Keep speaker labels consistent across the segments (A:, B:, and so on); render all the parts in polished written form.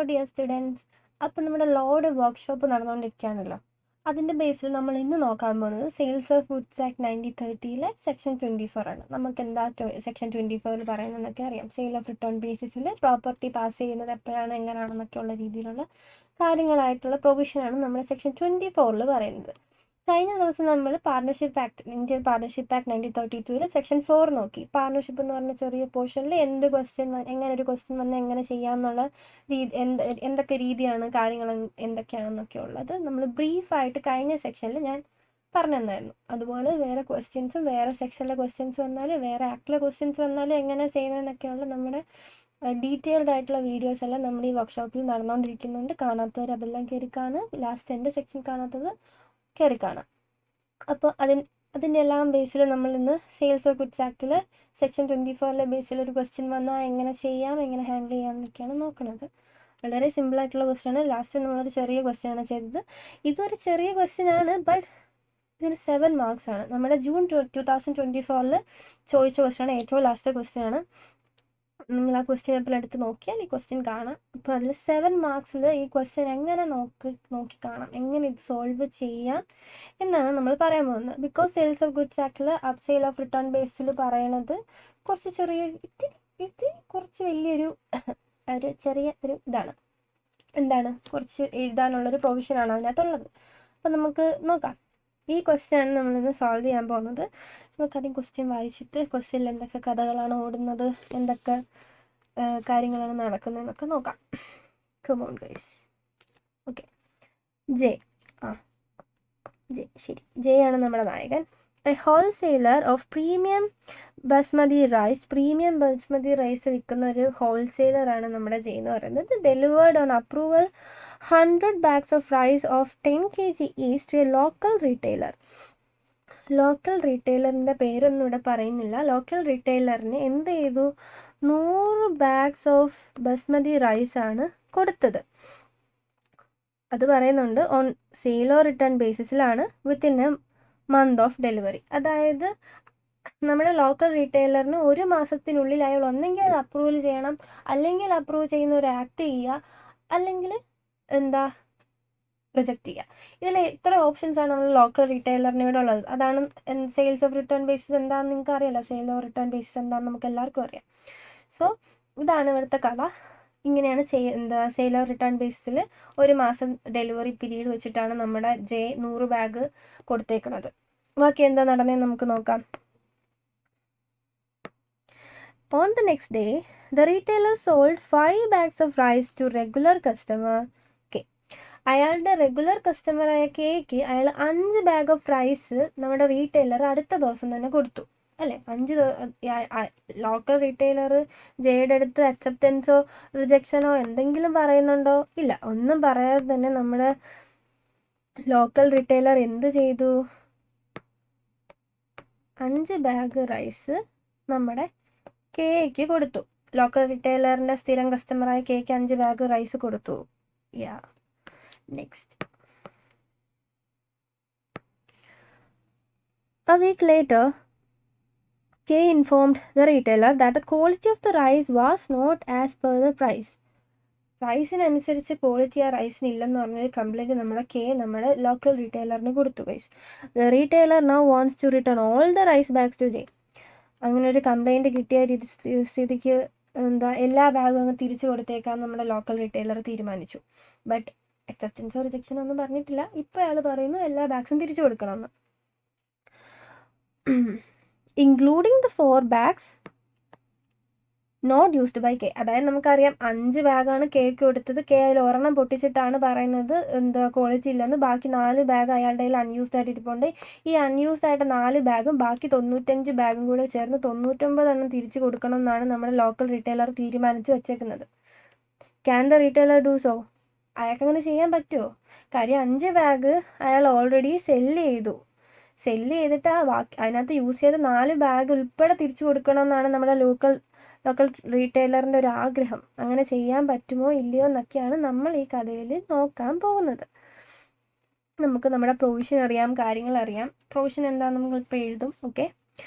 A: Dear students, അപ്പോൾ നമ്മുടെ ലോയുടെ workshop നടന്നുകൊണ്ടിരിക്കുകയാണല്ലോ. അതിൻ്റെ ബേസിൽ നമ്മൾ ഇന്ന് നോക്കാൻ പോകുന്നത് sales of goods act 1930 section 24 ആണ്. നമുക്ക് എന്താ സെക്ഷൻ 24 പറയുന്നതെന്നൊക്കെ അറിയാം. സെയിൽ ഓഫ് റിട്ടേൺ ബേസിസിൽ പ്രോപ്പർട്ടി പാസ് ചെയ്യുന്നത് എപ്പോഴാണ്, എങ്ങനെയാണെന്നൊക്കെ ഉള്ള രീതിയിലുള്ള കാര്യങ്ങളായിട്ടുള്ള പ്രൊവിഷനാണ് നമ്മുടെ സെക്ഷൻ 24 പറയുന്നത്. കഴിഞ്ഞ ദിവസം നമ്മൾ partnership act, Indian partnership act 1932 section 4 നോക്കി. പാർട്ണർഷിപ്പ് എന്ന് പറഞ്ഞ ചെറിയ പോർഷനിൽ എന്ത് ക്വസ്റ്റ്യൻ, എങ്ങനെ ഒരു ക്വസ്റ്റ്യൻ വന്ന് എങ്ങനെ ചെയ്യാമെന്നുള്ള രീതി, എന്തൊക്കെ രീതിയാണ്, കാര്യങ്ങൾ എന്തൊക്കെയാണെന്നൊക്കെ ഉള്ളത് നമ്മൾ ബ്രീഫായിട്ട് കഴിഞ്ഞ സെക്ഷനിൽ ഞാൻ പറഞ്ഞു തന്നായിരുന്നു. അതുപോലെ വേറെ ക്വസ്റ്റ്യൻസും വേറെ സെക്ഷനിലെ ക്വസ്റ്റ്യൻസ് വന്നാലും വേറെ ആക്ടിലെ ക്വസ്റ്റ്യൻസ് വന്നാലും എങ്ങനെ ചെയ്യുന്നതെന്നൊക്കെയുള്ള നമ്മുടെ ഡീറ്റെയിൽഡ് ആയിട്ടുള്ള വീഡിയോസ് എല്ലാം നമ്മുടെ ഈ വർക്ക്ഷോപ്പിൽ നടന്നുകൊണ്ടിരിക്കുന്നുണ്ട്. കാണാത്തവർ അതെല്ലാം കയറി കാണുക. ലാസ്റ്റ് എൻ്റെ സെക്ഷൻ കാണാത്തത് കയറി കാണാം. അപ്പോൾ അതിൻ്റെ എല്ലാം ബേസിൽ നമ്മൾ ഇന്ന് സെയിൽസ് ഓഫ് ഗുഡ്സ് ആക്ടിൽ സെക്ഷൻ 24 ബേസിൽ ഒരു ക്വസ്റ്റ്യൻ വന്നാൽ എങ്ങനെ ചെയ്യാം, എങ്ങനെ ഹാൻഡിൽ ചെയ്യാം എന്നൊക്കെയാണ് നോക്കുന്നത്. വളരെ സിമ്പിളായിട്ടുള്ള ക്വസ്റ്റ്യൻ ആണ്. ലാസ്റ്റ് നമ്മളൊരു ചെറിയ ക്വസ്റ്റ്യൻ ആണ് ചെയ്തത്. ഇതൊരു ചെറിയ ക്വസ്റ്റ്യൻ ആണ്, ബട്ട് ഇതിന് 7 മാർക്സ് ആണ്. നമ്മുടെ ജൂൺ 2024 ചോദിച്ച ക്വസ്റ്റ്യൻ ആണ്. ഏറ്റവും ലാസ്റ്റ് ക്വസ്റ്റ്യൻ ആണ്. നിങ്ങൾ ആ ക്വസ്റ്റ്യൻ പേപ്പർ എടുത്ത് നോക്കിയാൽ ഈ ക്വസ്റ്റ്യൻ കാണാം. അപ്പോൾ അതിൽ 7 മാർക്സിൽ ഈ ക്വസ്റ്റ്യൻ എങ്ങനെ നോക്കി കാണാം, എങ്ങനെ ഇത് സോൾവ് ചെയ്യാം എന്നാണ് നമ്മൾ പറയാൻ പോകുന്നത്. ബിക്കോസ് സെയിൽസ് ഓഫ് ഗുഡ്സ് ആക്ടിൽ സെയിൽ ഓഫ് റിട്ടേൺ ബേസിൽ പറയണത് കുറച്ച് ചെറിയ കുറച്ച് വലിയൊരു ചെറിയ ഒരു ഇതാണ്. എന്താണ്, കുറച്ച് എഴുതാനുള്ളൊരു പ്രൊവിഷനാണ് അതിനകത്തുള്ളത്. അപ്പോൾ നമുക്ക് നോക്കാം. ഈ ക്വസ്റ്റ്യനാണ് നമ്മളിന്ന് സോൾവ് ചെയ്യാൻ പോകുന്നത്. നമുക്കധികം ക്വസ്റ്റ്യൻ വായിച്ചിട്ട് ക്വസ്റ്റ്യനിൽ എന്തൊക്കെ കഥകളാണ് ഓടുന്നത്, എന്തൊക്കെ കാര്യങ്ങളാണ് നടക്കുന്നതെന്നൊക്കെ നോക്കാം. Come on guys. Okay, J ശരി, ജെ ആണ് നമ്മുടെ നായകൻ. A wholesaler of premium basmati rice വിൽക്കുന്ന ഒരു ഹോൾസെയിലറാണ് നമ്മുടെ ജെ എന്ന് പറയുന്നത്. Delivered on approval 100 bags of rice of 10 kg each to a local retailer. Local റീറ്റെയിലറിൻ്റെ പേരൊന്നും ഇവിടെ പറയുന്നില്ല. ലോക്കൽ റീറ്റെയിലറിന് എന്ത് ചെയ്തു, 100 bags ഓഫ് ബസ്മതി റൈസ് ആണ് കൊടുത്തത്. അത് പറയുന്നുണ്ട് ഓൺ സെയിൽ ഓർ റിട്ടേൺ ബേസിസിലാണ് within a month of delivery. അതായത് നമ്മുടെ ലോക്കൽ റീറ്റെയിലറിന് 1 മാസത്തിനുള്ളിൽ അയാൾ ഒന്നെങ്കിൽ അത് അപ്രൂവൽ ചെയ്യണം, അല്ലെങ്കിൽ അപ്രൂവ് ചെയ്യുന്ന ഒരു ആക്ട് ചെയ്യുക, അല്ലെങ്കിൽ റിജക്റ്റ് ചെയ്യുക. ഇതിൽ ഇത്ര ഓപ്ഷൻസ് ആണ് നമ്മൾ ലോക്കൽ റീറ്റെയിലറിന് ഇവിടെ ഉള്ളത്. അതാണ് സെയിൽസ് ഓഫ് റിട്ടേൺ ബേസിസ് എന്താണെന്ന് നിങ്ങൾക്ക് അറിയാലോ. സെയിൽ ഓഫ് റിട്ടേൺ ബേസിസ് എന്താണെന്ന് നമുക്ക് എല്ലാവർക്കും അറിയാം. സോ ഇതാണ് ഇവിടുത്തെ കഥ. ഇങ്ങനെയാണ് സെയിൽ ഓഫ് റിട്ടേൺ ബേസിസിൽ 1 മാസം ഡെലിവറി പീരീഡ് വെച്ചിട്ടാണ് നമ്മുടെ ജെ 100 ബാഗ് കൊടുത്തേക്കുന്നത്. ബാക്കി എന്താ നടന്നതെന്ന് നമുക്ക് നോക്കാം. On the next day, the retailer sold 5 bags of rice to regular customer K. അയാളുടെ റെഗുലർ കസ്റ്റമറായ കെക്ക് അയാൾ 5 ബാഗ് ഓഫ് റൈസ് നമ്മുടെ റീറ്റെയിലർ അടുത്ത ദിവസം തന്നെ കൊടുത്തു, അല്ലേ? 5 ലോക്കൽ റീറ്റെയിലർ ജെയുടെ അടുത്ത് അക്സെപ്റ്റൻസോ റിജക്ഷനോ എന്തെങ്കിലും പറയുന്നുണ്ടോ? ഇല്ല, ഒന്നും പറയാതെ തന്നെ നമ്മുടെ ലോക്കൽ റീറ്റെയിലർ എന്ത് ചെയ്തു, 5 ബാഗ് റൈസ് നമ്മുടെ കേക്ക് കൊടുത്തു. ലോക്കൽ റിറ്റെയിലറിൻ്റെ സ്ഥിരം കസ്റ്റമറായ കേക്ക് 5 ബാഗ് റൈസ് കൊടുത്തു. Next, a week later, K informed the retailer that the quality of the rice was not as per the price. റൈസിനനുസരിച്ച് ക്വാളിറ്റി ആ റൈസിന് ഇല്ലെന്ന് പറഞ്ഞൊരു കംപ്ലൈൻറ്റ് നമ്മുടെ ലോക്കൽ റീറ്റെയിലറിന് കൊടുത്തു guys. The retailer now wants to return all the rice bags to J. അങ്ങനെ ഒരു കംപ്ലൈൻറ്റ് കിട്ടിയ സ്ഥിതിക്ക് എല്ലാ ബാഗും അങ്ങ് തിരിച്ചു കൊടുത്തേക്കാൻ നമ്മുടെ ലോക്കൽ റീറ്റെയിലർ തീരുമാനിച്ചു. ബട്ട് അക്സെപ്റ്റൻസോ റിജക്ഷനോ ഒന്നും പറഞ്ഞിട്ടില്ല. ഇപ്പോൾ അയാൾ പറയുന്നു എല്ലാ ബാഗ്സും തിരിച്ചു കൊടുക്കണമെന്ന്. Including the 4 bags not used by K. അതായത് നമുക്കറിയാം 5 ബാഗാണ് കേക്ക് കൊടുത്തത്. കെ അതിൽ ഒരെണ്ണം പൊട്ടിച്ചിട്ടാണ് പറയുന്നത് ക്വാളിറ്റി ഇല്ലെന്ന്. ബാക്കി 4 ബാഗ് അയാളുടെ കയ്യിൽ അൺയൂസ്ഡ് ആയിട്ട് ഇരിപ്പുണ്ട്. ഈ അൺയൂസ്ഡ് ആയിട്ട് 4 ബാഗും ബാക്കി 95 ബാഗും കൂടെ ചേർന്ന് 99 എണ്ണം തിരിച്ചു കൊടുക്കണം എന്നാണ് നമ്മുടെ ലോക്കൽ റീറ്റെയിലർ തീരുമാനിച്ച് വെച്ചേക്കുന്നത്. Can the retailer do so? അയാൾക്കങ്ങനെ ചെയ്യാൻ പറ്റുമോ? കാര്യം 5 ബാഗ് അയാൾ ഓൾറെഡി സെല്ല് ചെയ്തിട്ട് അതിനകത്ത് യൂസ് ചെയ്ത 4 ബാഗ് ഉൾപ്പെടെ തിരിച്ചു കൊടുക്കണം എന്നാണ് നമ്മുടെ ലോക്കൽ റീറ്റെയിലറിൻ്റെ ഒരു ആഗ്രഹം. അങ്ങനെ ചെയ്യാൻ പറ്റുമോ ഇല്ലയോ എന്നൊക്കെയാണ് നമ്മൾ ഈ കഥയിൽ നോക്കാൻ പോകുന്നത്. നമുക്ക് നമ്മുടെ പ്രൊവിഷൻ അറിയാം, കാര്യങ്ങൾ അറിയാം. പ്രൊവിഷൻ എന്താണെന്ന് നമ്മൾ ഇപ്പോൾ എഴുതും. Okay,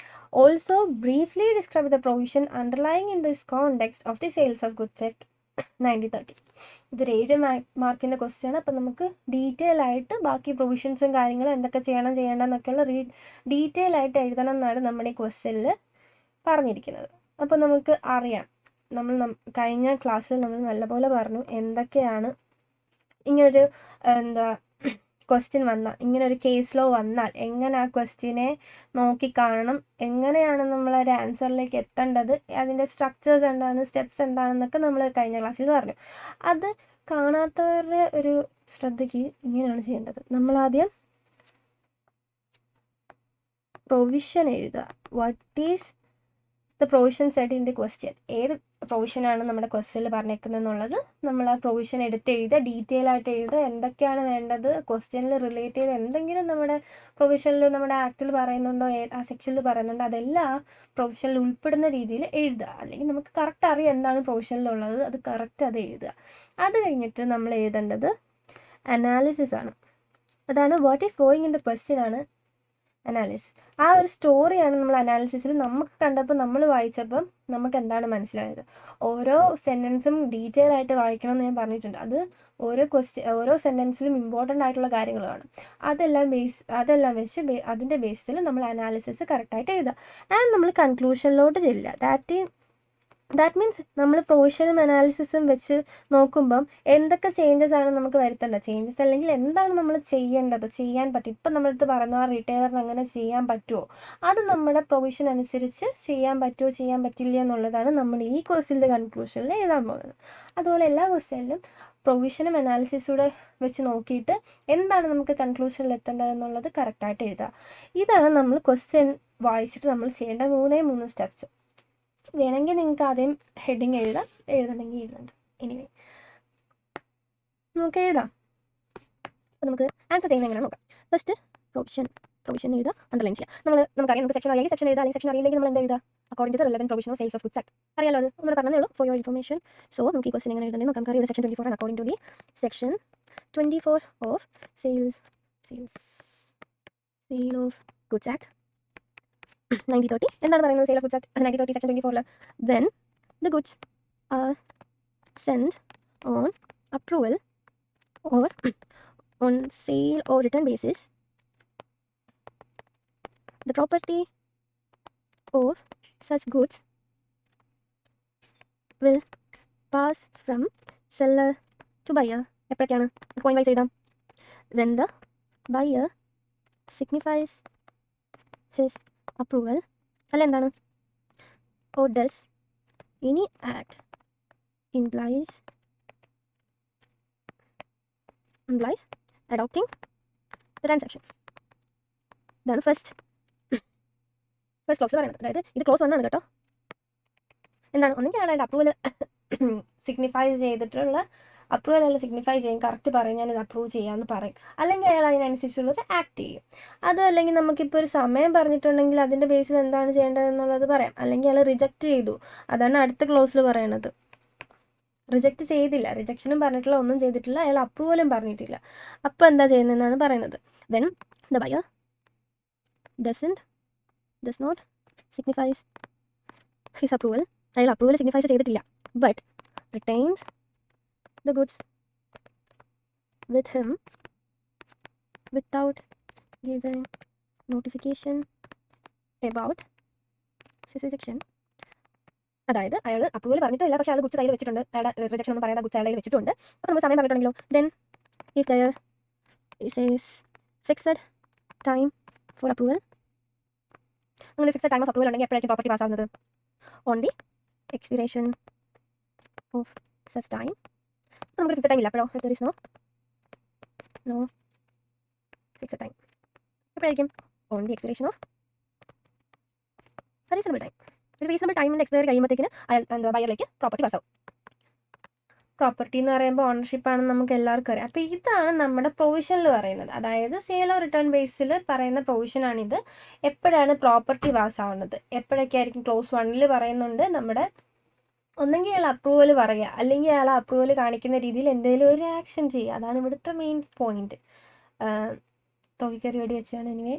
A: also briefly describe the provision underlying in this context of the sales of goods act 90-30. ഇതൊരു 7 മാർക്കിൻ്റെ ക്വസ്റ്റ്യൻ ആണ്. അപ്പം നമുക്ക് ഡീറ്റെയിൽ ആയിട്ട് ബാക്കി പ്രൊവിഷൻസും കാര്യങ്ങളും എന്തൊക്കെ ചെയ്യേണ്ടെന്നൊക്കെയുള്ള ഡീറ്റെയിൽ ആയിട്ട് എഴുതണം എന്നാണ് നമ്മുടെ ഈ ക്വസ്റ്റ്യനിൽ പറഞ്ഞിരിക്കുന്നത്. അപ്പോൾ നമുക്ക് അറിയാം, കഴിഞ്ഞ ക്ലാസ്സിൽ നമ്മൾ നല്ലപോലെ പറഞ്ഞു എന്തൊക്കെയാണ് ഇങ്ങനൊരു ക്വസ്റ്റ്യൻ വന്നാൽ, ഇങ്ങനെ ഒരു കേസ് ലോ വന്നാൽ എങ്ങനെ ആ ക്വസ്റ്റ്യനെ നോക്കിക്കാണണം, എങ്ങനെയാണ് നമ്മളൊരു ആൻസറിലേക്ക് എത്തേണ്ടത്, അതിൻ്റെ സ്ട്രക്ചേഴ്സ് എന്താണ്, സ്റ്റെപ്സ് എന്താണെന്നൊക്കെ നമ്മൾ കഴിഞ്ഞ ക്ലാസ്സിൽ പറഞ്ഞു. അത് കാണാത്തവരുടെ ഒരു ശ്രദ്ധയ്ക്ക് ഇങ്ങനെയാണ് ചെയ്യേണ്ടത്. നമ്മളാദ്യം പ്രൊവിഷൻ എഴുതുക. What is the provision set in the question? ഏത് പ്രൊവിഷനാണ് നമ്മുടെ ക്വസ്റ്റ്യനിൽ പറഞ്ഞേക്കുന്നത് എന്നുള്ളത് നമ്മൾ ആ പ്രൊവിഷൻ എടുത്ത് എഴുതുക, ഡീറ്റെയിൽ ആയിട്ട് എഴുതുക. എന്തൊക്കെയാണ് വേണ്ടത്, ക്വസ്റ്റ്യനിൽ റിലേറ്റ് ചെയ്ത് എന്തെങ്കിലും നമ്മുടെ പ്രൊവിഷനിൽ നമ്മുടെ ആക്റ്റിൽ പറയുന്നുണ്ടോ, ആ സെക്ഷനിൽ പറയുന്നുണ്ടോ, അതെല്ലാം ആ പ്രൊവിഷനിൽ ഉൾപ്പെടുന്ന രീതിയിൽ എഴുതുക. അല്ലെങ്കിൽ നമുക്ക് കറക്റ്റ് അറിയാം എന്താണ് പ്രൊവിഷനിലുള്ളത്, അത് കറക്റ്റ് അത് എഴുതുക. അത് കഴിഞ്ഞിട്ട് നമ്മൾ എഴുതേണ്ടത് അനാലിസിസ് ആണ്. അതാണ് what is going in the question ആണ് അനാലിസിസ്. ആ ഒരു സ്റ്റോറിയാണ് നമ്മൾ അനാലിസിസിൽ നമുക്ക് കണ്ടപ്പോൾ, നമ്മൾ വായിച്ചപ്പം നമുക്ക് എന്താണ് മനസ്സിലായത്. ഓരോ സെൻറ്റൻസും ഡീറ്റെയിൽ ആയിട്ട് വായിക്കണം എന്ന് ഞാൻ പറഞ്ഞിട്ടുണ്ട്. അത് ഓരോ സെൻറ്റൻസിലും ഇമ്പോർട്ടൻ്റ് ആയിട്ടുള്ള കാര്യങ്ങളാണ്. അതെല്ലാം വെച്ച് അതിൻ്റെ ബേസിൽ നമ്മൾ അനാലിസിസ് കറക്റ്റായിട്ട് എഴുതുക. ആൻഡ് നമ്മൾ കൺക്ലൂഷനിലോട്ട് ചെല്ലുക. ദാറ്റ് മീൻസ് നമ്മൾ പ്രൊവിഷനും അനാലിസിസും വെച്ച് നോക്കുമ്പം എന്തൊക്കെ ചേഞ്ചസ് ആണ് നമുക്ക് വരുത്തേണ്ടത്, ചേഞ്ചസ് അല്ലെങ്കിൽ എന്താണ് നമ്മൾ ചെയ്യാൻ പറ്റും. ഇപ്പം നമ്മളടുത്ത് പറയുന്ന ആ റിട്ടയറിന് അങ്ങനെ ചെയ്യാൻ പറ്റുമോ, അത് നമ്മുടെ പ്രൊവിഷൻ അനുസരിച്ച് ചെയ്യാൻ പറ്റുമോ ചെയ്യാൻ പറ്റില്ല എന്നുള്ളതാണ് നമ്മൾ ഈ ക്വസ്റ്റ്യൻ്റെ കൺക്ലൂഷനിൽ എഴുതാൻ പോകുന്നത്. അതുപോലെ എല്ലാ ക്വസ്റ്റ്യനിലും പ്രൊവിഷനും അനാലിസിസൂടെ വെച്ച് നോക്കിയിട്ട് എന്താണ് നമുക്ക് കൺക്ലൂഷനിൽ എത്തേണ്ടത് എന്നുള്ളത് കറക്റ്റായിട്ട് എഴുതുക. ഇതാണ് നമ്മൾ ക്വസ്റ്റ്യൻ വായിച്ചിട്ട് നമ്മൾ ചെയ്യേണ്ട 3 സ്റ്റെപ്സ്. വേണമെങ്കിൽ നിങ്ങൾക്ക് ആദ്യം ഹെഡിങ് എഴുതണമെങ്കിൽ എഴുതണ്ട. എനിവേ നമുക്ക് എഴുതാം. അപ്പോൾ നമുക്ക് ആൻസർ ചെയ്യുന്നത് എങ്ങനെയാണ് നോക്കാം. ഫസ്റ്റ് പ്രൊവിഷൻ എഴുതുക, അണ്ടർലൈൻ ചെയ്യുക. നമുക്കറിയാം, നമുക്ക് സെക്ഷൻ അറിയാമെങ്കിൽ സെക്ഷൻ എഴുതാം, അല്ലെങ്കിൽ സെക്ഷൻ അറിയില്ലെങ്കിൽ നമ്മൾ എന്താ എഴുതുക, according to the relevant provision of sales of goods act. അറിയാലോ, അത് നമ്മൾ പറഞ്ഞതേ ഉള്ളൂ, ഫോർ യുവർ ഇൻഫർമേഷൻ. സോ നമുക്ക് ഈ ക്വസ്റ്റ്യൻ എങ്ങനെ എഴുതേണ്ടത് നോക്കാം. നമുക്കറിയാം സെക്ഷൻ 24 ആണ്. According to the section 24 of sale of goods act 90-30 എന്താണ് പറയുന്നത്? Sale of goods act 90-30 section 24 when the goods are sent on approval or on sale or return basis, the property of such goods will pass from seller to buyer. എപ്പോഴൊക്കെയാണ് point wise എഴുതാം? when the buyer signifies his approval, അല്ല എന്താണ്, or does any act implies adopting the transaction. ഇതാണ് first close പറയുന്നത്. അതായത് ഇത് close 1 ആണ് കേട്ടോ. എന്താണ്, ഒന്നെങ്കിൽ അയാളുടെ അപ്രൂവൽ സിഗ്നിഫൈ ചെയ്യും, കറക്റ്റ് പറയും, ഞാനിത് അപ്രൂവ് ചെയ്യാമെന്ന് പറയും. അല്ലെങ്കിൽ അയാൾ അതിനനുസരിച്ചുള്ളത് ആക്ട് ചെയ്യും. അത് അല്ലെങ്കിൽ നമുക്കിപ്പോൾ ഒരു സമയം പറഞ്ഞിട്ടുണ്ടെങ്കിൽ അതിൻ്റെ ബേസിൽ എന്താണ് ചെയ്യേണ്ടതെന്നുള്ളത് പറയാം. അല്ലെങ്കിൽ അയാൾ റിജക്റ്റ് ചെയ്തു, അതാണ് അടുത്ത ക്ലോസിൽ പറയണത്. റിജക്റ്റ് ചെയ്തില്ല, റിജക്ഷനും പറഞ്ഞിട്ടില്ല, ഒന്നും ചെയ്തിട്ടില്ല, അയാൾ അപ്രൂവലും പറഞ്ഞിട്ടില്ല. അപ്പോൾ എന്താ ചെയ്യുന്നതെന്നാണ് പറയുന്നത്. When the buyer does not signifies his approval, അയാൾ അപ്രൂവൽ സിഗ്നിഫൈസ് ചെയ്തിട്ടില്ല, but retains the goods with him without giving notification about his rejection. അതായത് അയാൾ അപ്രൂവൽ പറഞ്ഞിട്ടില്ല, പക്ഷേ അയാൾ ഗുഡ്സ് കയ്യിൽ വെച്ചിട്ടുണ്ട്, അയാളുടെ റിജക്ഷൻ ഒന്നും പറയാതെ ഗുഡ്സ് അയാളെ വെച്ചിട്ടുണ്ട്. അപ്പോൾ നമ്മൾ സമയം പറഞ്ഞിട്ടുണ്ടെങ്കിലോ, then if there is fixed time for approval, അങ്ങനെ ഫിക്സഡ് ടൈം ഓഫ് അപ്രൂവൽ ഉണ്ടെങ്കിൽ എപ്പോഴായിരിക്കും പ്രോപ്പർട്ടി പാസ് ആവുന്നത്? On the expiration of such time. നമുക്ക് ഫിക്സഡ് ടൈം ഇല്ല, അപ്പോഴോ there is no fixed time. എപ്പോഴായിരിക്കും? On the expiration of reasonable time. ഒരു reasonable ടൈമിൻ്റെ എക്സ്പയറി കഴിയുമ്പോഴത്തേക്കിന് ബയറിലേക്ക് പ്രോപ്പർട്ടി പാസ് ആവും. പ്രോപ്പർട്ടി എന്ന് പറയുമ്പോൾ ഓണർഷിപ്പ് ആണെന്ന് നമുക്ക് എല്ലാവർക്കും അറിയാം. അപ്പോൾ ഇതാണ് നമ്മുടെ പ്രൊവിഷനിൽ പറയുന്നത്. അതായത് സെയിൽ ഓർ റിട്ടേൺ ബേസിൽ പറയുന്ന പ്രൊവിഷനാണിത്. എപ്പോഴാണ് പ്രോപ്പർട്ടി പാസ് ആവുന്നത്, എപ്പോഴൊക്കെ ആയിരിക്കും? ക്ലോസ് 1 പറയുന്നുണ്ട്, നമ്മുടെ ഒന്നെങ്കിൽ അയാൾ അപ്രൂവൽ പറയുക, അല്ലെങ്കിൽ അയാൾ അപ്രൂവൽ കാണിക്കുന്ന രീതിയിൽ എന്തെങ്കിലും ഒരു ആക്ഷൻ ചെയ്യുക. അതാണ് ഇവിടുത്തെ മെയിൻ പോയിന്റ്. തോക്കിക്കറി വെടി വെച്ചാണ്. എനിവേ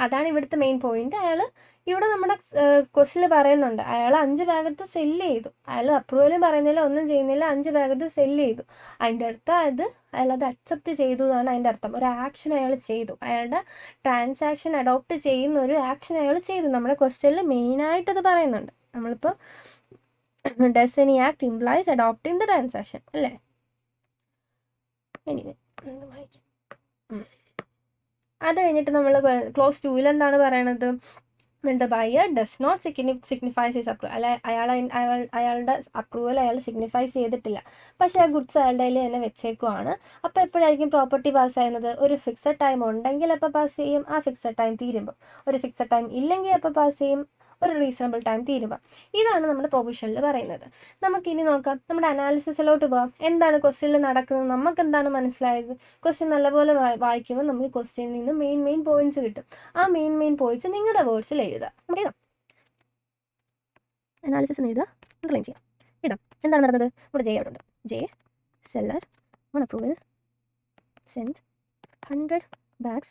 A: അതാണ് ഇവിടുത്തെ മെയിൻ പോയിന്റ്. അയാൾ ഇവിടെ നമ്മുടെ ക്വസ്റ്റിൽ പറയുന്നുണ്ട്, അയാൾ 5 ബാഗ് എടുത്ത് സെല്ല് ചെയ്തു. അയാൾ അപ്രൂവലും പറയുന്നില്ല, ഒന്നും ചെയ്യുന്നില്ല, 5 ബാഗ് എടുത്ത് സെല്ല് ചെയ്തു. അതിൻ്റെ അർത്ഥം അയാൾ അത് അക്സെപ്റ്റ് ചെയ്തു എന്നാണ് അതിൻ്റെ അർത്ഥം. ഒരു ആക്ഷൻ അയാൾ ചെയ്തു, അയാളുടെ ട്രാൻസാക്ഷൻ അഡോപ്റ്റ് ചെയ്യുന്ന ഒരു ആക്ഷൻ അയാൾ ചെയ്തു. നമ്മുടെ ക്വസ്റ്റ്യനിൽ മെയിനായിട്ട് അത് പറയുന്നുണ്ട്. നമ്മളിപ്പോൾ does any act implies adopting the transaction അല്ലേ? എനിവേ വായിക്കാം. അത് കഴിഞ്ഞിട്ട് നമ്മൾ ക്ലോസ് 2 എന്താണ് പറയണത്? when the buyer does not signifies his approval, അയാളുടെ അപ്രൂവൽ അയാൾ സിഗ്നിഫൈസ് ചെയ്തിട്ടില്ല, പക്ഷേ ആ ഗുഡ്സ് അയാളുടെ കയ്യിൽ തന്നെ വെച്ചേക്കുവാണ്. അപ്പോൾ എപ്പോഴായിരിക്കും പ്രോപ്പർട്ടി പാസ് ചെയ്യുന്നത്? ഒരു ഫിക്സഡ് ടൈം ഉണ്ടെങ്കിൽ അപ്പോൾ പാസ് ചെയ്യും, ആ ഫിക്സഡ് ടൈം തീരുമ്പോൾ. ഒരു ഫിക്സഡ് ടൈം ഇല്ലെങ്കിൽ അപ്പോൾ പാസ് ചെയ്യും, ഒരു റീസണബിൾ ടൈം തീരുമ്പോൾ. ഇതാണ് നമ്മുടെ പ്രൊവിഷനിൽ പറയുന്നത്. നമുക്കിനി നോക്കാം, നമ്മുടെ അനാലിസിസിലോട്ട് പോകാം. എന്താണ് ക്വസ്റ്റ്യനിൽ നടക്കുന്നത്, നമുക്ക് എന്താണ് മനസ്സിലായത്? ക്വസ്റ്റ്യൻ നല്ലപോലെ വായിക്കുമ്പോൾ നമുക്ക് ക്വസ്റ്റ്യനിൽ നിന്ന് മെയിൻ പോയിന്റ്സ് കിട്ടും. ആ മെയിൻ പോയിന്റ്സ് നിങ്ങളുടെ വേർഡ്സിൽ എഴുതുക. നമുക്ക് എഴുതാം, അനാലിസിസ് എഴുതുക, അണ്ടർലൈൻ ചെയ്യാം, എഴുതാം. എന്താണ് നടന്നത്? ഇവിടെ ജെ അവിടെ ഉണ്ട്. J seller on approval send 100 bags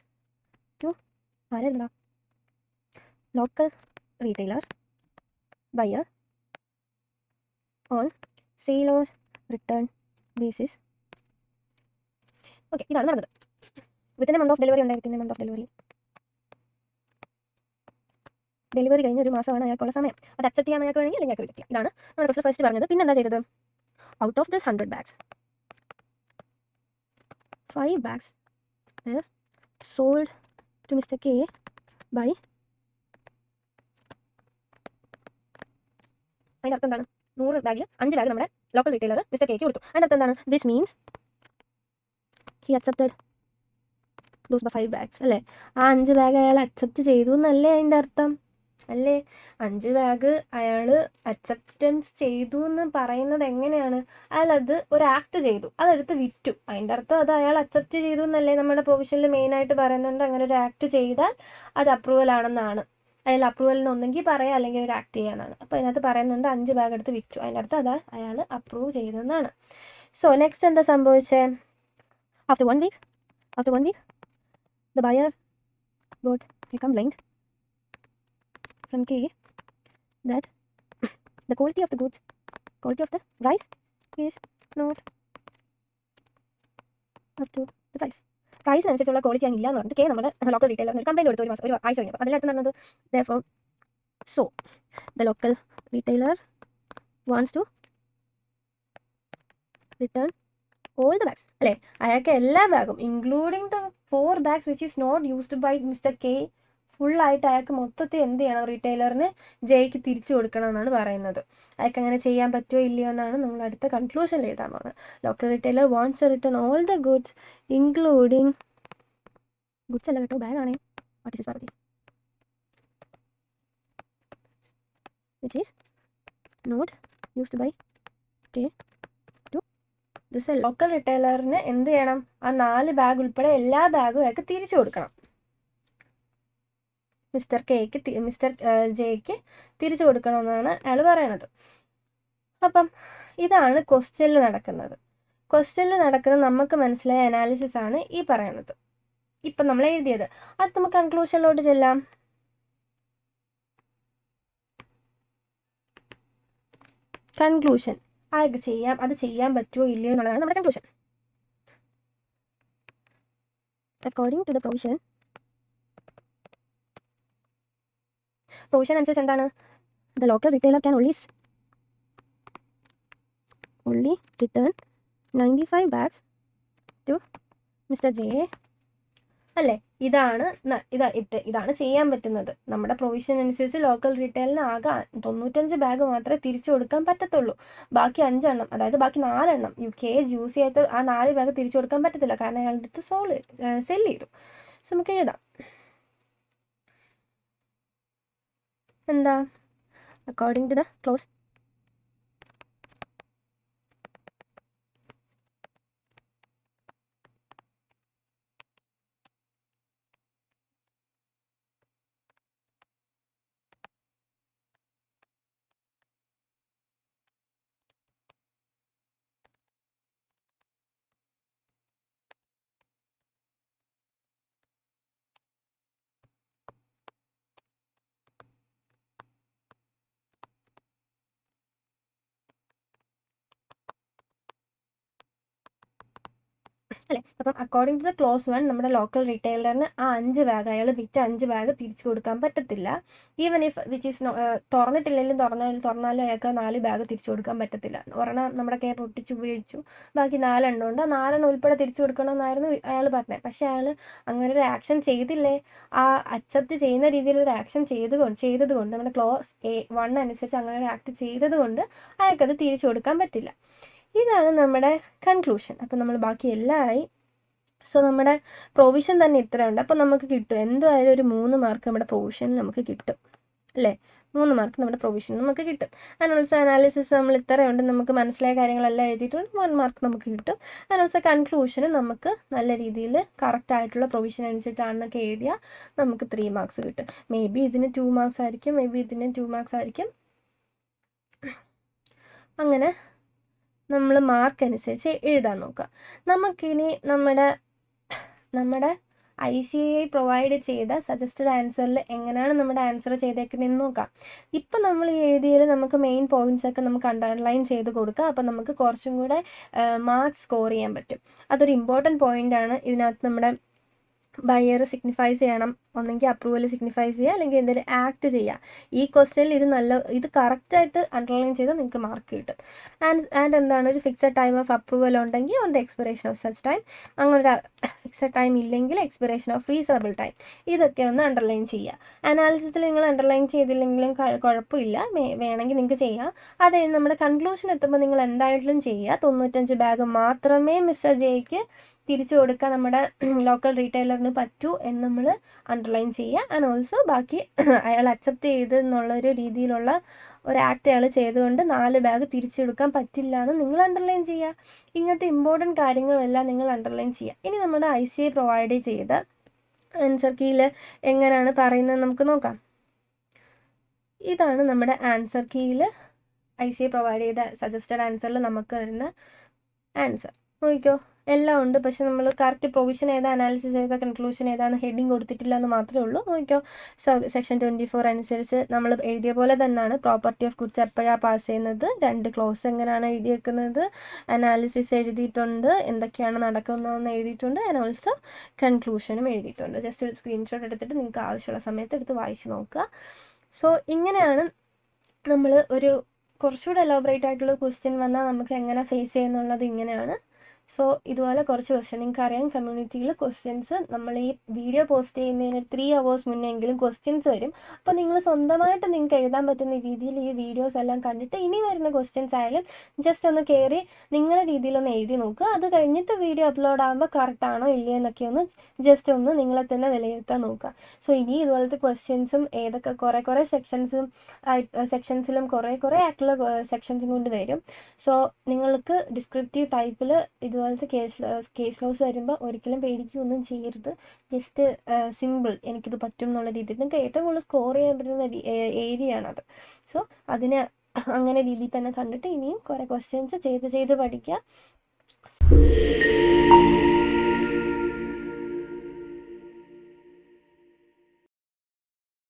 A: to ആരെഴുതാം? Local retailer, buyer on sale or return basis. Okay, ഇതാണ് നടന്നത്. Within a month of delivery ഉണ്ടായി. Within a month of delivery കഴിഞ്ഞ ഒരു മാസമാണ് അയാൾക്കുള്ള സമയം. അത് അക്സെപ്റ്റ് ചെയ്യാൻ അയാൾക്ക് വേണമെങ്കിൽ അല്ലെങ്കിൽ റിജക്റ്റ് ചെയ്യാം. ഇതാണ് നമ്മുടെ ക്വസ്റ്റിൽ ഫസ്റ്റ് പറഞ്ഞത്. പിന്നെ എന്താ ചെയ്തത്? Out of this 100 bags 5 bags were sold to Mr. K by, അതിൻ്റെ അർത്ഥം എന്താണ്? 100 ബാഗിൽ 5 ബാഗ് നമ്മുടെ ലോക്കൽ റീറ്റെയിലർ മിസ്റ്റർ കെക്ക് കൊടുത്തു. അതിൻ്റെ അർത്ഥം എന്താണ്? This means he accepted those 5 bags അല്ലേ? ആ 5 ബാഗ് അയാൾ അക്സെപ്റ്റ് ചെയ്തു എന്നല്ലേ അതിൻ്റെ അർത്ഥം? അല്ലേ? 5 ബാഗ് അയാൾ അക്സെപ്റ്റൻസ് ചെയ്തു എന്ന് പറയുന്നത് എങ്ങനെയാണ്? അയാൾ അത് ഒരു ആക്ട് ചെയ്തു, അതെടുത്ത് വിറ്റു. അതിൻ്റെ അർത്ഥം അത് അയാൾ അക്സെപ്റ്റ് ചെയ്തു എന്നല്ലേ നമ്മുടെ പ്രൊവിഷനിൽ മെയിനായിട്ട് പറയുന്നുണ്ട്. അങ്ങനെ ഒരു ആക്ട് ചെയ്താൽ അത് അപ്രൂവൽ ആണെന്നാണ്. അയാൾ അപ്രൂവലിന് ഒന്നെങ്കിൽ പറയാം, അല്ലെങ്കിൽ ഒരു ആക്ട് ചെയ്യാനാണ്. അപ്പോൾ അതിനകത്ത് പറയുന്നുണ്ട് 5 ബാഗ് എടുത്ത് വിറ്റു, അതിൻ്റെ അർത്ഥം അതാ അയാൾ അപ്രൂവ് ചെയ്തെന്നാണ്. സോ നെക്സ്റ്റ് എന്താ സംഭവിച്ചത്? After one week the buyer got a complaint from K that the quality of the rice is not up to the price. പ്രൈസിനനുസരിച്ചുള്ള ക്വാളിറ്റി ഇല്ല എന്ന് പറഞ്ഞിട്ട് കെ നമ്മുടെ ലോക്കൽ റീറ്റെയിലറിന് ഒരു കംപ്ലൈൻറ്റ് കൊടുത്തു ഒരു ആഴ്ച കഴിഞ്ഞപ്പോൾ. അതിനകത്ത് നടന്നത് therefore so the local retailer wants to return all the bags അല്ലേ? അയാൾക്ക് എല്ലാ ബാഗും including the 4 bags which is not used by Mr. K ഫുള്ളായിട്ട് അയാൾക്ക് മൊത്തത്തിൽ എന്ത് ചെയ്യണം? റീറ്റെയിലറിന് ജെയ്ക്ക് തിരിച്ചു കൊടുക്കണം എന്നാണ് പറയുന്നത്. അയാൾക്ക് അങ്ങനെ ചെയ്യാൻ പറ്റുമോ ഇല്ലയോ എന്നാണ് നമ്മൾ അടുത്ത കൺക്ലൂഷനിൽ എഴുതാൻ പോകുന്നത്. Local retailer wants to return all the goods including goods അല്ല കേട്ടോ, ബാഗാണേ, what is party which is not used by K to this. ലോക്കൽ റിറ്റെയിലറിന് എന്ത് ചെയ്യണം? ആ 4 ബാഗ് ഉൾപ്പെടെ എല്ലാ ബാഗും അയാൾക്ക് തിരിച്ചു കൊടുക്കണം. മിസ്റ്റർ ജെയ്ക്ക് തിരിച്ചു കൊടുക്കണമെന്നാണ് അയാൾ പറയണത്. അപ്പം ഇതാണ് ക്വസ്റ്റ്യനിൽ നടക്കുന്നത്. ക്വസ്റ്റ്യനിൽ നടക്കുന്ന നമുക്ക് മനസ്സിലായ അനാലിസിസ് ആണ് ഈ പറയണത്, ഇപ്പം നമ്മൾ എഴുതിയത്. അടുത്ത് നമുക്ക് കൺക്ലൂഷനിലോട്ട് ചെല്ലാം. കൺക്ലൂഷൻ അത് ചെയ്യാൻ പറ്റുമോ ഇല്ലയോ എന്നുള്ളതാണ് നമ്മുടെ conclusion. According to the provision അനുസരിച്ച് എന്താണ്? The local retailer can only return 95 bags to mister J അല്ലേ? ഇതാണ് ചെയ്യാൻ പറ്റുന്നത്. നമ്മുടെ പ്രൊവിഷൻ അനുസരിച്ച് ലോക്കൽ റീറ്റെയിലിന് ആകെ 95 ബാഗ് മാത്രമേ തിരിച്ചു കൊടുക്കാൻ പറ്റത്തുള്ളൂ. ബാക്കി 5 എണ്ണം, അതായത് ബാക്കി 4 എണ്ണം യൂസ് ചെയ്യാത്ത ആ 4 ബാഗ് തിരിച്ചു കൊടുക്കാൻ പറ്റത്തില്ല, കാരണം അയാളുടെ അടുത്ത് സെല് ചെയ്തു. സോ നമുക്ക് എഴുതാം എന്താ? അക്കോർഡിംഗ് ടു ദ ക്ലോസ് അല്ലേ? അപ്പം അക്കോർഡിംഗ് ടു ദ ക്ലോസ് 1 നമ്മുടെ ലോക്കൽ റീറ്റെയിലറിന് ആ 5 ബാഗ് അയാൾ വിറ്റ 5 ബാഗ് തിരിച്ചു കൊടുക്കാൻ പറ്റത്തില്ല. ഈവൻ ഇഫ് വിച്ച് ഈസ് തുറന്നിട്ടില്ലെങ്കിലും തുറന്നാലും അയാൾക്ക് 4 ബാഗ് തിരിച്ചു കൊടുക്കാൻ പറ്റത്തില്ല. ഒരെണ്ണം നമ്മുടെ കെ പൊട്ടിച്ച് ഉപയോഗിച്ചു, ബാക്കി 4 എണ്ണം ഉണ്ട്. ആ 4 എണ്ണം ഉൾപ്പെടെ തിരിച്ചു കൊടുക്കണമെന്നായിരുന്നു അയാൾ പറഞ്ഞത്. പക്ഷേ അയാൾ അങ്ങനെ ഒരു ആക്ഷൻ ചെയ്തില്ലേ? ആ അക്സെപ്റ്റ് ചെയ്യുന്ന രീതിയിലൊരു ആക്ഷൻ ചെയ്തതുകൊണ്ട് നമ്മുടെ ക്ലോസ് 1 അനുസരിച്ച് അങ്ങനെ ഒരു ആക്ട് ചെയ്തതുകൊണ്ട് അയാൾക്കത് തിരിച്ചു കൊടുക്കാൻ പറ്റില്ല. ഇതാണ് നമ്മുടെ കൺക്ലൂഷൻ. അപ്പം നമ്മൾ ബാക്കി എല്ലാം ആയി. സോ നമ്മുടെ പ്രൊവിഷൻ തന്നെ ഇത്രയുണ്ട്. അപ്പം നമുക്ക് കിട്ടും എന്തായാലും ഒരു 3 മാർക്ക് നമ്മുടെ പ്രൊവിഷനിൽ നമുക്ക് കിട്ടും, അല്ലേ? 3 മാർക്ക് നമ്മുടെ പ്രൊവിഷൻ നമുക്ക് കിട്ടും. ആൻഡ് ഓൾസോ അനാലിസിസ് നമ്മൾ ഇത്രയുണ്ട്, നമുക്ക് മനസ്സിലായ കാര്യങ്ങളെല്ലാം എഴുതിയിട്ടുണ്ട്, 1 മാർക്ക് നമുക്ക് കിട്ടും. ആൻഡ് ഓൾസോ കൺക്ലൂഷന് നമുക്ക് നല്ല രീതിയിൽ കറക്റ്റ് ആയിട്ടുള്ള പ്രൊവിഷൻ അനുസരിച്ചാണെന്നൊക്കെ എഴുതിയാൽ നമുക്ക് 3 മാർക്സ് കിട്ടും. മേ ബി ഇതിന് 2 മാർക്സ് ആയിരിക്കും, മേ ബി ഇതിന് 2 മാർക്സ് ആയിരിക്കും. അങ്ങനെ നമ്മൾ മാർക്ക് അനുസരിച്ച് എഴുതാൻ നോക്കുക. നമുക്കിനി നമ്മുടെ ICAI പ്രൊവൈഡ് ചെയ്ത സജസ്റ്റഡ് ആൻസറിൽ എങ്ങനെയാണ് നമ്മുടെ ആൻസർ ചെയ്തേക്കുന്നതെന്ന് നോക്കാം. ഇപ്പം നമ്മൾ ഈ എഴുതിയതിൽ നമുക്ക് മെയിൻ പോയിൻറ്റ്സ് ഒക്കെ നമുക്ക് അണ്ടർലൈൻ ചെയ്ത് കൊടുക്കാം. അപ്പം നമുക്ക് കുറച്ചും കൂടെ മാർക്സ് സ്കോർ ചെയ്യാൻ പറ്റും. അതൊരു ഇമ്പോർട്ടൻറ്റ് പോയിൻ്റാണ്. ഇതിനകത്ത് നമ്മുടെ ബയർ സിഗ്നിഫൈസ് ചെയ്യണം, ഒന്നെങ്കിൽ അപ്രൂവൽ സിഗ്നിഫൈസ് ചെയ്യുക, അല്ലെങ്കിൽ എന്തെങ്കിലും ആക്ട് ചെയ്യുക. ഈ ക്വസ്റ്റ്യനിൽ ഇത് കറക്റ്റായിട്ട് അണ്ടർലൈൻ ചെയ്താൽ നിങ്ങൾക്ക് മാർക്ക് കിട്ടും. ആൻഡ് എന്താണ് ഒരു ഫിക്സഡ് ടൈം ഓഫ് അപ്രൂവൽ ഉണ്ടെങ്കിൽ on the expiration of such time, അങ്ങനെ ഒരു ഫിക്സഡ് ടൈം ഇല്ലെങ്കിൽ എക്സ്പിറേഷൻ ഓഫ് റീസണബിൾ ടൈം, ഇതൊക്കെ ഒന്ന് അണ്ടർലൈൻ ചെയ്യുക. അനാലിസിസിൽ നിങ്ങൾ അണ്ടർലൈൻ ചെയ്തില്ലെങ്കിലും കുഴപ്പമില്ല, വേണമെങ്കിൽ നിങ്ങൾക്ക് ചെയ്യാം. അത് നമ്മുടെ കൺക്ലൂഷൻ എത്തുമ്പോൾ നിങ്ങൾ എന്തായാലും ചെയ്യുക. 95 ബാഗ് മാത്രമേ മിസ്റ്റർ ജെയ്ക്ക് തിരിച്ചു കൊടുക്കാൻ നമ്മുടെ ലോക്കൽ റീറ്റെയിലറിന് പറ്റൂ എന്ന് നമ്മൾ അണ്ടർലൈൻ ചെയ്യുക. ആൻഡ് ഓൾസോ ബാക്കി അയാൾ അക്സെപ്റ്റ് ചെയ്തെന്നുള്ളൊരു രീതിയിലുള്ള ഒരു ആക്ട് അയാൾ ചെയ്തുകൊണ്ട് 4 ബാഗ് തിരിച്ചെടുക്കാൻ പറ്റില്ല എന്ന് നിങ്ങൾ അണ്ടർലൈൻ ചെയ്യുക. ഇങ്ങനത്തെ ഇമ്പോർട്ടൻറ്റ് കാര്യങ്ങളെല്ലാം നിങ്ങൾ അണ്ടർലൈൻ ചെയ്യുക. ഇനി നമ്മുടെ ICAI പ്രൊവൈഡ് ചെയ്ത ആൻസർ കീയിൽ എങ്ങനെയാണ് പറയുന്നത് നമുക്ക് നോക്കാം. ഇതാണ് നമ്മുടെ ആൻസർ കീയിൽ ICAI പ്രൊവൈഡ് ചെയ്ത സജസ്റ്റഡ് ആൻസറിൽ നമുക്ക് വരുന്ന ആൻസർ. നോക്കിക്കോ, എല്ലാം ഉണ്ട്. പക്ഷെ നമ്മൾ കറക്റ്റ് പ്രൊവിഷൻ ഏതാ, അനാലിസിസ് ഏതാ, കൺക്ലൂഷൻ ഏതാന്ന് ഹെഡിങ് കൊടുത്തിട്ടില്ല എന്ന് മാത്രമേ ഉള്ളൂ. നോക്കിക്കോ, സെക്ഷൻ 24 അനുസരിച്ച് നമ്മൾ എഴുതിയ പോലെ തന്നെയാണ് പ്രോപ്പർട്ടി ഓഫ് ഗുഡ്സ് എപ്പോഴാണ് പാസ് ചെയ്യുന്നത്, 2 ക്ലോസ് എങ്ങനെയാണ് എഴുതിയേക്കുന്നത്, അനാലിസിസ് എഴുതിയിട്ടുണ്ട്, എന്തൊക്കെയാണ് നടക്കുന്നതെന്ന് എഴുതിയിട്ടുണ്ട്, ആൻഡ് ഓൾസോ കൺക്ലൂഷനും എഴുതിയിട്ടുണ്ട്. ജസ്റ്റ് ഒരു സ്ക്രീൻഷോട്ട് എടുത്തിട്ട് നിങ്ങൾക്ക് ആവശ്യമുള്ള സമയത്ത് എടുത്ത് വായിച്ച് നോക്കുക. സോ ഇങ്ങനെയാണ് നമ്മൾ ഒരു കുറച്ചുകൂടെ എലോബറേറ്റ് ആയിട്ടുള്ള ക്വസ്റ്റ്യൻ വന്നാൽ നമുക്ക് എങ്ങനെ ഫേസ് ചെയ്യുന്നുള്ളത് ഇങ്ങനെയാണ്. സോ ഇതുപോലെ കുറച്ച് ക്വസ്റ്റ്യൻ നിങ്ങൾക്കറിയാം, കമ്മ്യൂണിറ്റിയിൽ ക്വസ്റ്റ്യൻസ് നമ്മൾ ഈ വീഡിയോ പോസ്റ്റ് ചെയ്യുന്നതിന് 3 hours മുന്നെങ്കിലും ക്വസ്റ്റ്യൻസ് വരും. അപ്പോൾ നിങ്ങൾ സ്വന്തമായിട്ട് നിങ്ങൾക്ക് എഴുതാൻ പറ്റുന്ന രീതിയിൽ ഈ വീഡിയോസ് എല്ലാം കണ്ടിട്ട് ഇനി വരുന്ന ക്വസ്റ്റ്യൻസ് ആയാലും ജസ്റ്റ് ഒന്ന് കയറി നിങ്ങളുടെ രീതിയിലൊന്ന് എഴുതി നോക്കുക. അത് കഴിഞ്ഞിട്ട് വീഡിയോ അപ്ലോഡ് ആകുമ്പോൾ കറക്റ്റ് ആണോ ഇല്ലയോ എന്നൊക്കെ ഒന്ന് ജസ്റ്റ് ഒന്ന് നിങ്ങളെ തന്നെ വിലയിരുത്താൻ നോക്കുക. സോ ഇനി ഇതുപോലത്തെ ക്വസ്റ്റ്യൻസും ഏതൊക്കെ കുറേ സെക്ഷൻസിലും കുറേ ആയിട്ടുള്ള സെക്ഷൻസും കൊണ്ട് വരും. സോ നിങ്ങൾക്ക് ഡിസ്ക്രിപ്റ്റീവ് ടൈപ്പിൽ ഇതുപോലത്തെ കേസ് ലോസ് വരുമ്പോൾ ഒരിക്കലും പേടിക്കുകയൊന്നും ചെയ്യരുത്. ജസ്റ്റ് സിമ്പിൾ, എനിക്കിത് പറ്റും എന്നുള്ള രീതിയിൽ നിങ്ങൾക്ക് ഏറ്റവും കൂടുതൽ സ്കോർ ചെയ്യാൻ പറ്റുന്ന ഏരിയ ആണത്. സോ അതിനെ അങ്ങനെ രീതിയിൽ തന്നെ കണ്ടിട്ട് ഇനിയും കുറേ ക്വസ്റ്റ്യൻസ് ചെയ്ത് പഠിക്കുക.